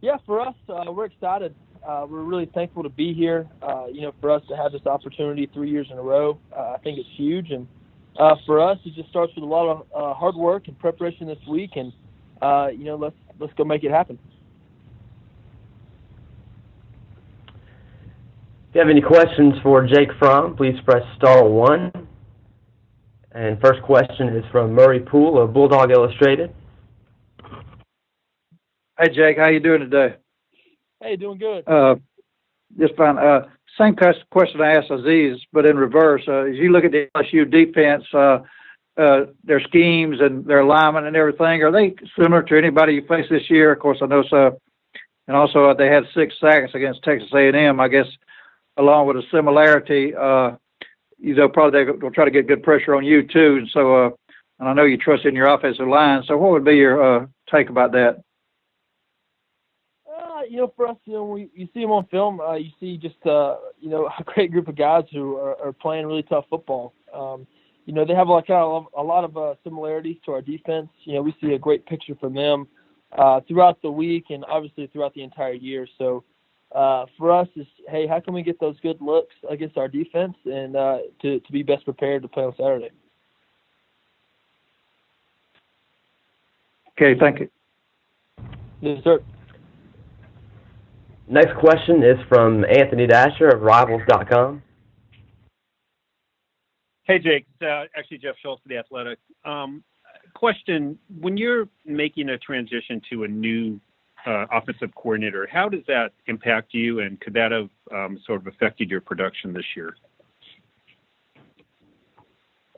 Yeah, for us, we're excited. We're really thankful to be here. For us to have this opportunity 3 years in a row, I think it's huge. And for us, it just starts with a lot of hard work and preparation this week. And let's go make it happen. If you have any questions for Jake Fromm, please press star one. And first question is from Murray Poole of Bulldog Illustrated. Hey, Jake, how you doing today? Hey, doing good. Just fine. Same question I asked Aziz, but in reverse. As you look at the LSU defense, their schemes and their alignment and everything, are they similar to anybody you face this year? Of course, I know so. And also, they had 6 sacks against Texas A&M. I guess, along with a similarity, probably they're going to try to get good pressure on you too. And so, and I know you trust in your offensive line. So, what would be your take about that? For us, when you see them on film, you see just, a great group of guys who are playing really tough football. They have a lot of similarities to our defense. We see a great picture from them throughout the week and obviously throughout the entire year. So for us, is hey, how can we get those good looks against our defense and to be best prepared to play on Saturday? Okay, thank you. Yes, sir. Next question is from Anthony Dasher of Rivals.com. Hey, Jake. It's actually Jeff Schultz of The Athletic. Question, when you're making a transition to a new offensive coordinator, how does that impact you, and could that have sort of affected your production this year?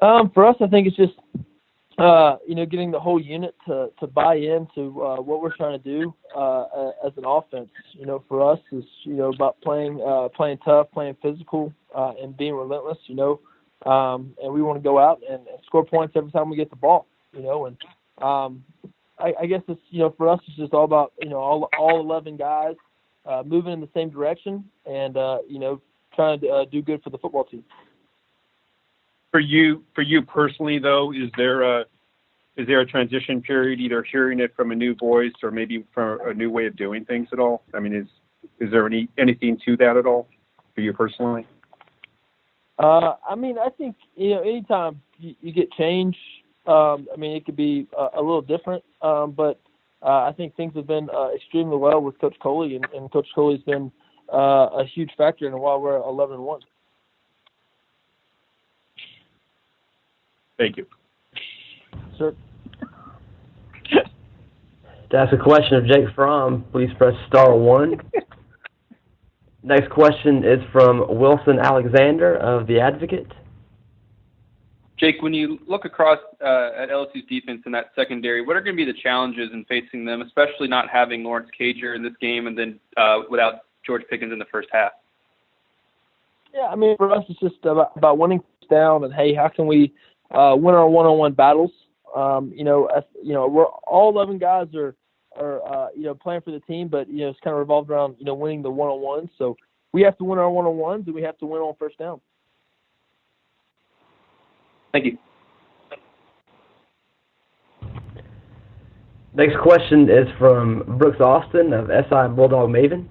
For us, I think it's just, getting the whole unit to buy into what we're trying to do as an offense. For us, is about playing tough, playing physical, and being relentless. And we want to go out and score points every time we get the ball. I guess it's for us, it's just all about all 11 guys moving in the same direction and trying to do good for the football team. For you personally, though, is there a transition period, either hearing it from a new voice or maybe from a new way of doing things at all? I mean, is there anything to that at all for you personally? I think anytime you get change, it could be a little different. But I think things have been extremely well with Coach Coley, and Coach Coley's been a huge factor in why we're 11-1. Thank you. Sir. To ask a question of Jake Fromm, please press star one. Next question is from Wilson Alexander of The Advocate. Jake, when you look across at LSU's defense in that secondary, what are going to be the challenges in facing them, especially not having Lawrence Cager in this game and then without George Pickens in the first half? Yeah, for us, it's just about winning down and, hey, how can we win our one-on-one battles? We're all 11 guys are playing for the team, but it's kind of revolved around winning the one-on-ones. So we have to win our one-on-ones, and we have to win on first down. Thank you. Next question is from Brooks Austin of SI Bulldog Maven.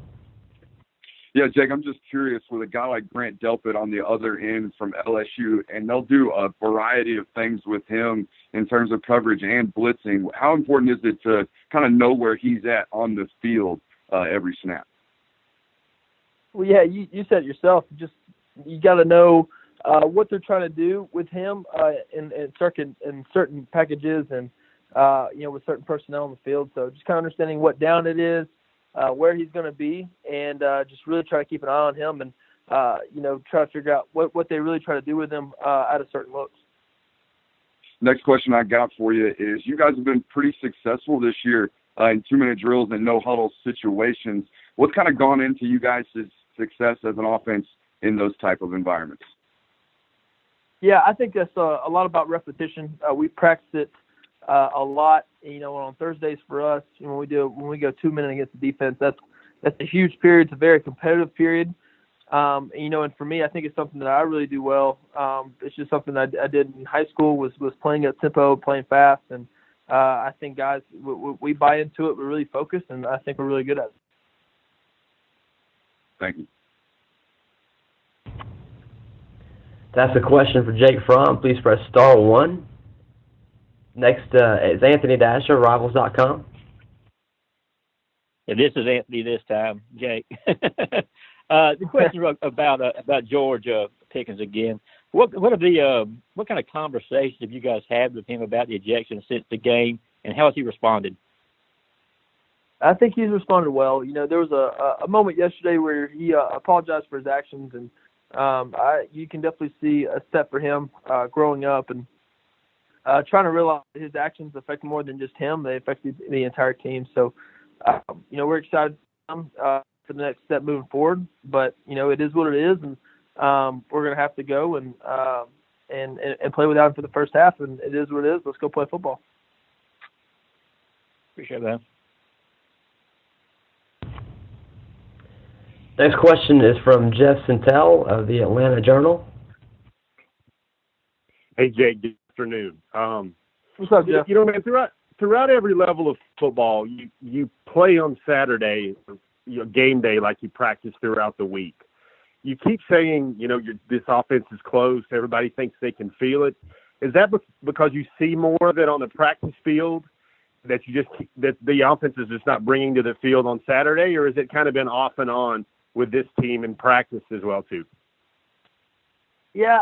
Yeah, Jake, I'm just curious, with a guy like Grant Delpit on the other end from LSU, and they'll do a variety of things with him in terms of coverage and blitzing, how important is it to kind of know where he's at on the field every snap? Well, yeah, you said it yourself. You got to know what they're trying to do with him in certain packages and with certain personnel on the field. So just kind of understanding what down it is, where he's going to be, and just really try to keep an eye on him and try to figure out what they really try to do with him out of certain looks. Next question I got for you is, you guys have been pretty successful this year in 2-minute drills and no-huddle situations. What's kind of gone into you guys' success as an offense in those type of environments? Yeah, I think that's a lot about repetition. We practice it a lot. On Thursdays for us, when we go 2 minutes against the defense, that's a huge period. It's a very competitive period. And for me, I think it's something that I really do well. It's just something I did in high school was playing at tempo, playing fast, and I think guys, we buy into it. We're really focused, and I think we're really good at it. Thank you. That's a question for Jake Fromm. Please press star 1. Next is Anthony Dasher, Rivals.com. Yeah, this is Anthony this time, Jake. The question about George Pickens again. What kind of conversations have you guys had with him about the ejection since the game, and how has he responded? I think he's responded well. There was a moment yesterday where he apologized for his actions, and you can definitely see a step for him growing up and trying to realize his actions affect more than just him. They affected the entire team. So, we're excited for the next step moving forward. But, it is what it is, and we're going to have to go and play without him for the first half, and it is what it is. Let's go play football. Appreciate that. Next question is from Jeff Santel of the Atlanta Journal. Hey, Jake. Good afternoon. What's up, Jeff? Man, throughout every level of football, you play on Saturday, game day, like you practice throughout the week. You keep saying, this offense is close. Everybody thinks they can feel it. Is that because you see more of it on the practice field that the offense is just not bringing to the field on Saturday, or has it kind of been off and on with this team in practice as well too? Yeah,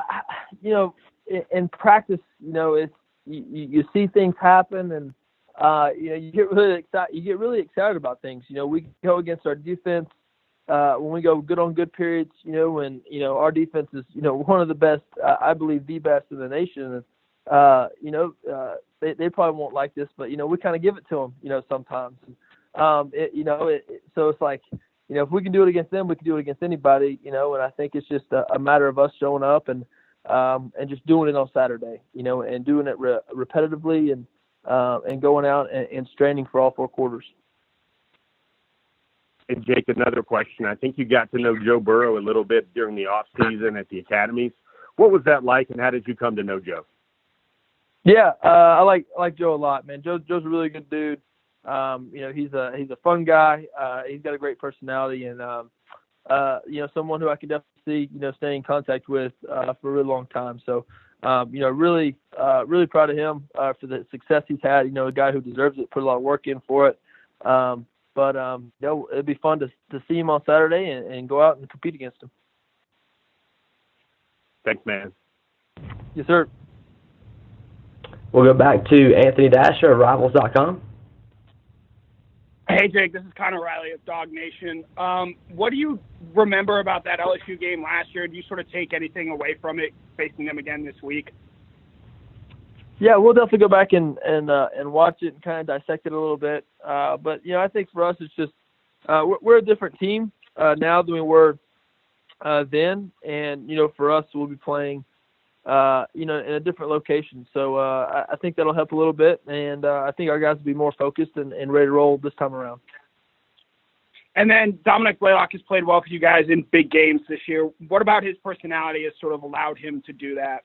in practice, it's you see things happen, and you get really excited. You get really excited about things. We go against our defense when we go good on good periods. When our defense is one of the best, I believe the best in the nation. They probably won't like this, but we kind of give it to them. Sometimes. So it's like. If we can do it against them, we can do it against anybody, and I think it's just a matter of us showing up and just doing it on Saturday, and doing it repetitively and going out and straining for all 4 quarters. And Jake, another question. I think you got to know Joe Burrow a little bit during the off season at the academies. What was that like, and how did you come to know Joe? Yeah, I like Joe a lot, man. Joe's a really good dude. He's a fun guy. He's got a great personality, and someone who I can definitely see, staying in contact with for a really long time. So, really proud of him for the success he's had. A guy who deserves it, put a lot of work in for it. But it'd be fun to see him on Saturday and go out and compete against him. Thanks, man. Yes, sir. We'll go back to Anthony Dasher of Rivals.com. Hey, Jake, this is Connor Riley of Dog Nation. What do you remember about that LSU game last year? Do you sort of take anything away from it, facing them again this week? Yeah, we'll definitely go back and watch it and kind of dissect it a little bit. But, I think for us it's just we're a different team now than we were then. And, for us, we'll be playing in a different location. So I think that'll help a little bit, and I think our guys will be more focused and ready to roll this time around. And then Dominic Blaylock has played well for you guys in big games this year. What about his personality has sort of allowed him to do that?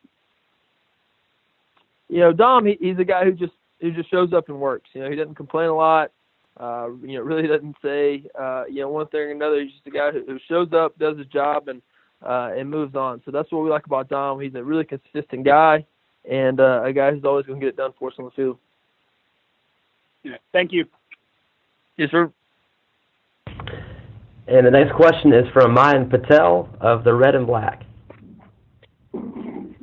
Dom, he's a guy who just shows up and works. He doesn't complain a lot. Really doesn't say one thing or another. He's just a guy who shows up, does his job, and moves on. So that's what we like about Dom. He's a really consistent guy, and a guy who's always going to get it done for us on the field. Yeah. Thank you. Yes, sir. And the next question is from Mayan Patel of the Red and Black.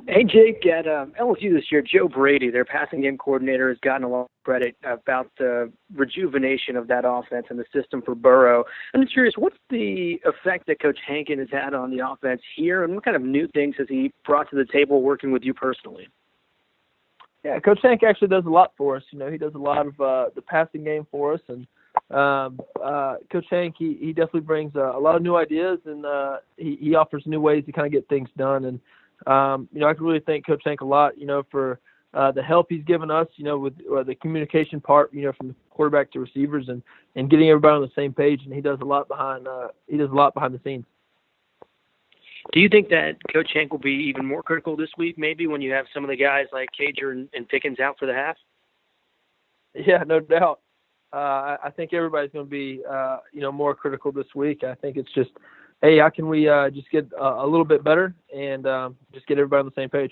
Hey, Jake, at LSU this year, Joe Brady, their passing game coordinator, has gotten a lot of credit about the rejuvenation of that offense and the system for Burrow. I'm just curious, what's the effect that Coach Hankin has had on the offense here, and what kind of new things has he brought to the table working with you personally? Yeah, Coach Hank actually does a lot for us. He does a lot of the passing game for us, and Coach Hank, he definitely brings a lot of new ideas, and he offers new ways to kind of get things done. And I can really thank Coach Hank a lot, for the help he's given us, with the communication part, from the quarterback to receivers, and getting everybody on the same page. And he does a lot behind the scenes. Do you think that Coach Hank will be even more critical this week, maybe when you have some of the guys like Cager and Pickens out for the half? Yeah, no doubt. I think everybody's going to be, more critical this week. I think it's just, hey, how can we just get a little bit better and just get everybody on the same page?